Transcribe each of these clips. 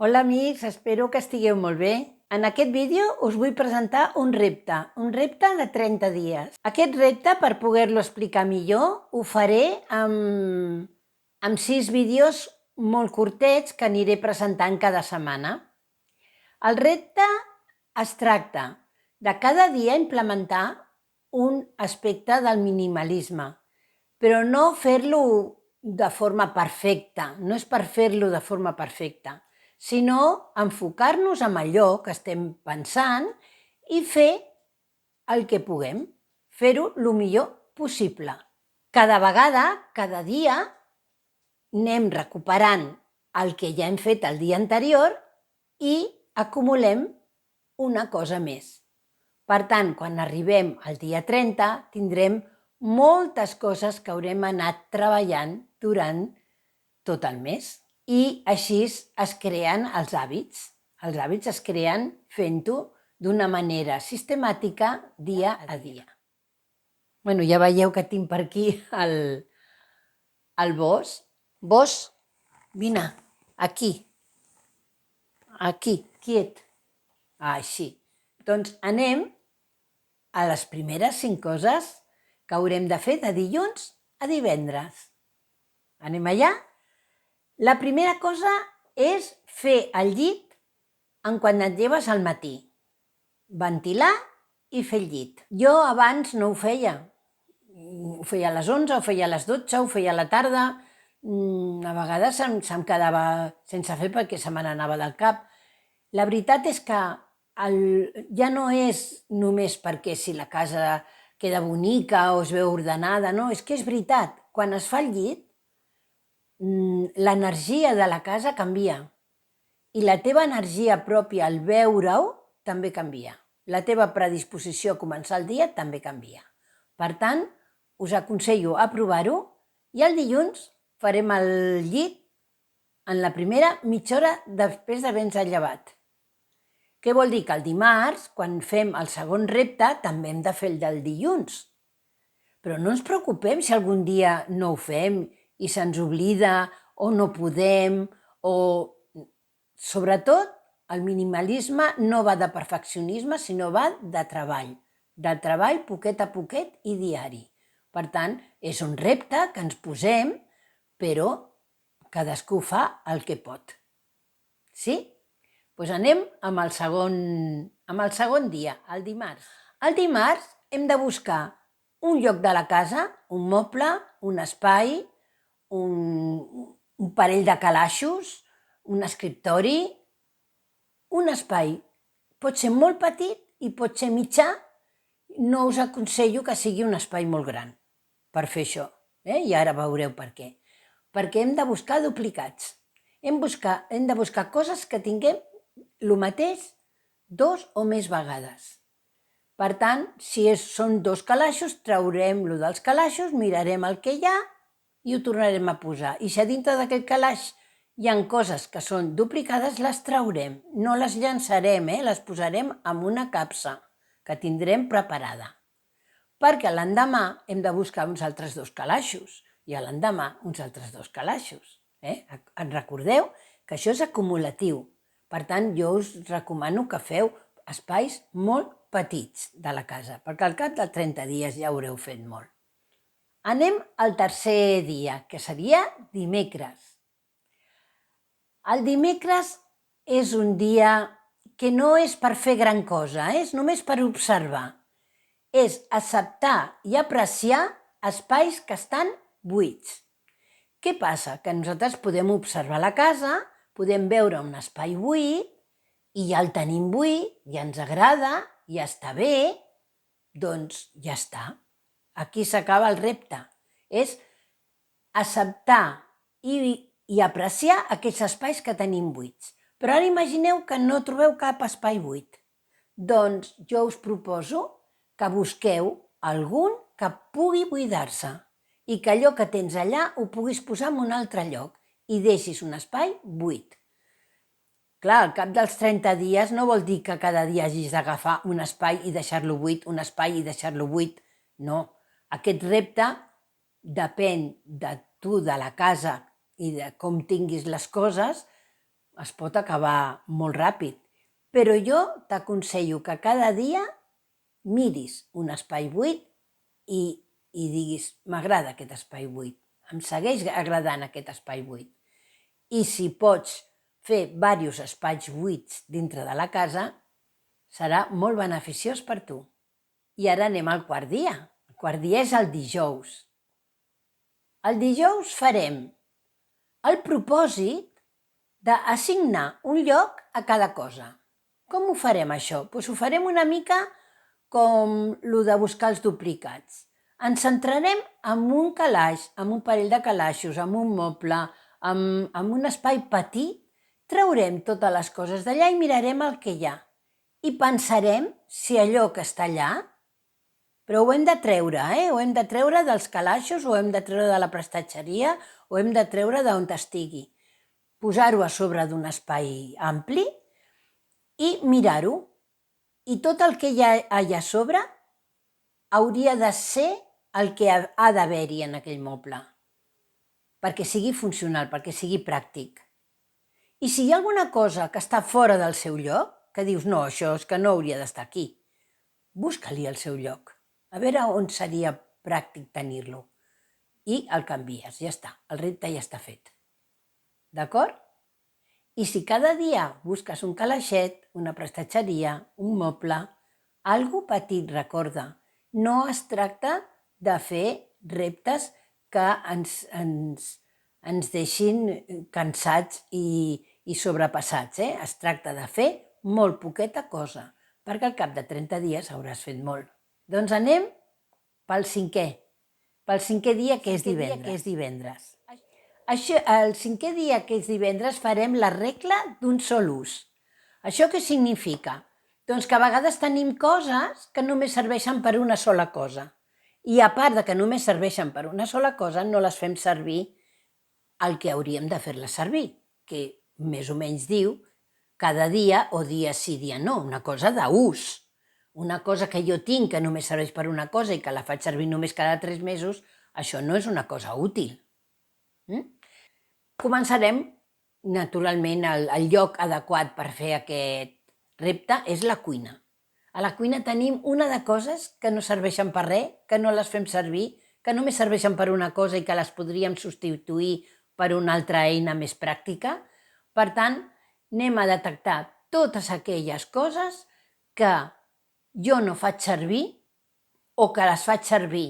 Hola amics, espero que estigueu molt bé. En aquest vídeo us vull presentar un repte de 30 dies. Aquest repte, per poder-lo explicar millor, ho faré amb 6 vídeos molt curtets que aniré presentant cada setmana. El repte es tracta de cada dia implementar un aspecte del minimalisme, però no fer-lo de forma perfecta, no és per fer-lo de forma perfecta, sinó enfocar-nos en allò que estem pensant i fer el que puguem, fer-ho el millor possible. Cada vegada, cada dia, anem recuperant el que ja hem fet el dia anterior i acumulem una cosa més. Per tant, quan arribem al dia 30, tindrem moltes coses que haurem anat treballant durant tot el mes. I així es creen els hàbits. Els hàbits es creen fent-ho d'una manera sistemàtica dia a dia. Bueno, ja veieu que tinc per aquí el Bos. Bos, vine, aquí, quiet. Així. Doncs anem a les primeres 5 coses que haurem de fer de dilluns a divendres. Anem allà? La primera cosa és fer el llit en quan et lleves al matí. Ventilar i fer el llit. Jo abans no ho feia. Ho feia a les 11, ho feia a les 12, ho feia a la tarda. A vegades se'm quedava sense fer perquè se me n'anava del cap. La veritat és que ja no és només perquè si la casa queda bonica o es veu ordenada, no, és que és veritat, quan es fa el llit, l'energia de la casa canvia i la teva energia pròpia al veure-ho també canvia. La teva predisposició a començar el dia també canvia. Per tant, us aconsello a provar-ho i el dilluns farem el llit en la primera mitja hora després d'haver-nos llevat. Què vol dir? Que el dimarts, quan fem el segon repte, també hem de fer el del dilluns. Però no ens preocupem si algun dia no ho fem i se'ns oblida o no podem o... Sobretot, el minimalisme no va de perfeccionisme, sinó va de treball poquet a poquet i diari. Per tant, és un repte que ens posem, però cadascú fa el que pot. Sí? Doncs anem amb el segon dia, el dimarts. El dimarts hem de buscar un lloc de la casa, un moble, un espai, un parell de calaixos, un escriptori, un espai. Pot ser molt petit i pot ser mitjà. No us aconsello que sigui un espai molt gran per fer això, i ara veureu per què. Perquè hem de buscar duplicats. Hem de buscar coses que tinguem el mateix 2 o més vegades. Per tant, si són 2 calaixos, traurem lo dels calaixos, mirarem el que hi ha i ho tornarem a posar. I si a dintre d'aquest calaix hi ha coses que són duplicades, les traurem. No les llançarem, les posarem en una capsa que tindrem preparada. Perquè l'endemà hem de buscar uns altres 2 calaixos i a l'endemà uns altres 2 calaixos. En recordeu que això és acumulatiu. Per tant, jo us recomano que feu espais molt petits de la casa, perquè al cap de 30 dies ja haureu fet molt. Anem al tercer dia, que seria dimecres. El dimecres és un dia que no és per fer gran cosa, és només per observar. És acceptar i apreciar espais que estan buits. Què passa? Que nosaltres podem observar la casa, podem veure un espai buit i ja el tenim buit, ja ens agrada, ja està bé, doncs ja està. Aquí s'acaba el repte. És acceptar i apreciar aquests espais que tenim buits. Però ara imagineu que no trobeu cap espai buit. Doncs jo us proposo que busqueu algun que pugui buidar-se i que allò que tens allà ho puguis posar en un altre lloc i deixis un espai buit. Clar, al cap dels 30 dies no vol dir que cada dia hagis d'agafar un espai i deixar-lo buit, un espai i deixar-lo buit. No, aquest repte depèn de tu, de la casa i de com tinguis les coses, es pot acabar molt ràpid, però jo t'aconsello que cada dia miris un espai buit i diguis, m'agrada aquest espai buit, em segueix agradant aquest espai buit. I si pots fer diversos espais buits dintre de la casa, serà molt beneficiós per tu. I ara anem al quart dia. El quart dia és el dijous. El dijous farem el propòsit d'assignar un lloc a cada cosa. Com ho farem, això? Doncs ho farem una mica com el de buscar els duplicats. Ens centrarem en un calaix, en un parell de calaixos, en un moble, en un espai petit, traurem totes les coses d'allà i mirarem el que hi ha. I pensarem si allò que està allà, però ho hem de treure, ho hem de treure dels calaixos, ho hem de treure de la prestatgeria, ho hem de treure d'on estigui. Posar-ho a sobre d'un espai ampli i mirar-ho. I tot el que hi ha allà a sobre hauria de ser el que ha d'haver-hi en aquell moble, perquè sigui funcional, perquè sigui pràctic. I si hi ha alguna cosa que està fora del seu lloc, que dius, no, això és que no hauria d'estar aquí, busca-li el seu lloc, a veure on seria pràctic tenir-lo. I el canvies, ja està, el repte ja està fet. D'acord? I si cada dia busques un calaixet, una prestatgeria, un moble, algo petit, recorda, no es tracta de fer reptes que ens deixin cansats i sobrepassats. Es tracta de fer molt poqueta cosa, perquè al cap de 30 dies hauràs fet molt. Doncs anem pel cinquè dia, que és divendres. El cinquè dia, que és divendres, farem la regla d'un sol ús. Això què significa? Doncs que a vegades tenim coses que només serveixen per una sola cosa. I a part de que només serveixen per una sola cosa, no les fem servir el que hauríem de fer-les servir, que més o menys diu cada dia o dia sí, dia no, una cosa d'ús. Una cosa que jo tinc que només serveix per una cosa i que la faig servir només cada 3 mesos, això no és una cosa útil. Començarem, naturalment, el lloc adequat per fer aquest repte és la cuina. A la cuina tenim una de coses que no serveixen per res, que no les fem servir, que només serveixen per una cosa i que les podríem substituir per una altra eina més pràctica. Per tant, anem a detectar totes aquelles coses que jo no faig servir o que les faig servir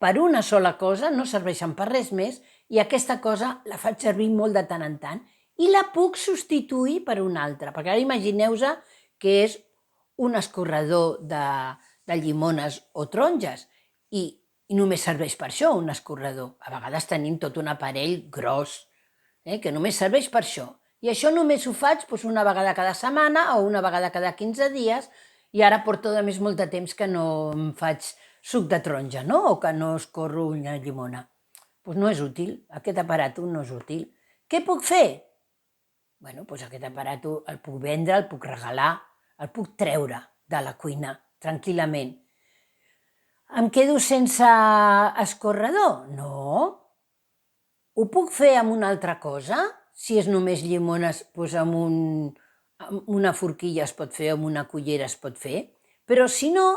per una sola cosa, no serveixen per res més, i aquesta cosa la faig servir molt de tant en tant i la puc substituir per una altra. Perquè ara imagineu-vos que és un escorredor de llimones o taronges i només serveix per això, un escorredor. A vegades tenim tot un aparell gros que només serveix per això. I això només ho faig una vegada cada setmana o una vegada cada 15 dies i ara porto a més molt de temps que no em faig suc de taronja, no? O que no escorro una llimona. Doncs no és útil, aquest aparato no és útil. Què puc fer? Doncs aquest aparato el puc vendre, el puc regalar, el puc treure de la cuina tranquil·lament. Em quedo sense escorredor? No. Ho puc fer amb una altra cosa? Si és només llimones, doncs amb una forquilla es pot fer, amb una cullera es pot fer. Però si no,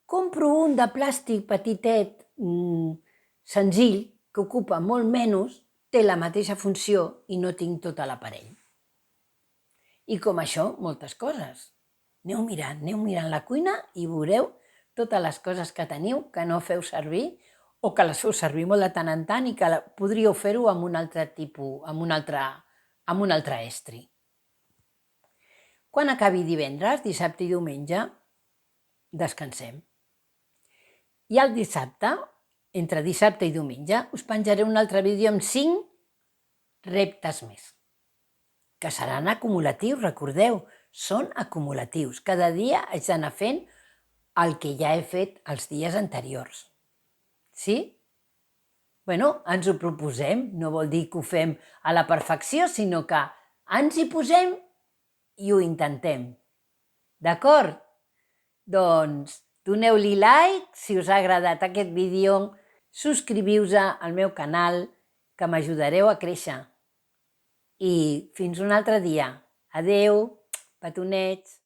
compro un de plàstic petitet, senzill, que ocupa molt menys, té la mateixa funció i no tinc tot l'aparell. I com això, moltes coses. Aneu mirant la cuina i veureu totes les coses que teniu que no feu servir o que les feu servir molt de tant en tant i que podríeu fer-ho amb un altre tipus, amb un altre estri. Quan acabi divendres, dissabte i diumenge, descansem. I el dissabte, entre dissabte i diumenge, us penjaré un altre vídeo amb 5 reptes més, que seran acumulatius, recordeu, són acumulatius. Cada dia haig d'anar fent el que ja he fet els dies anteriors. Sí? Ens ho proposem, no vol dir que ho fem a la perfecció, sinó que ens hi posem i ho intentem. D'acord? Doncs doneu-li like si us ha agradat aquest vídeo, subscriviu-vos al meu canal, que m'ajudareu a créixer. i fins un altre dia. Adeu, petonets.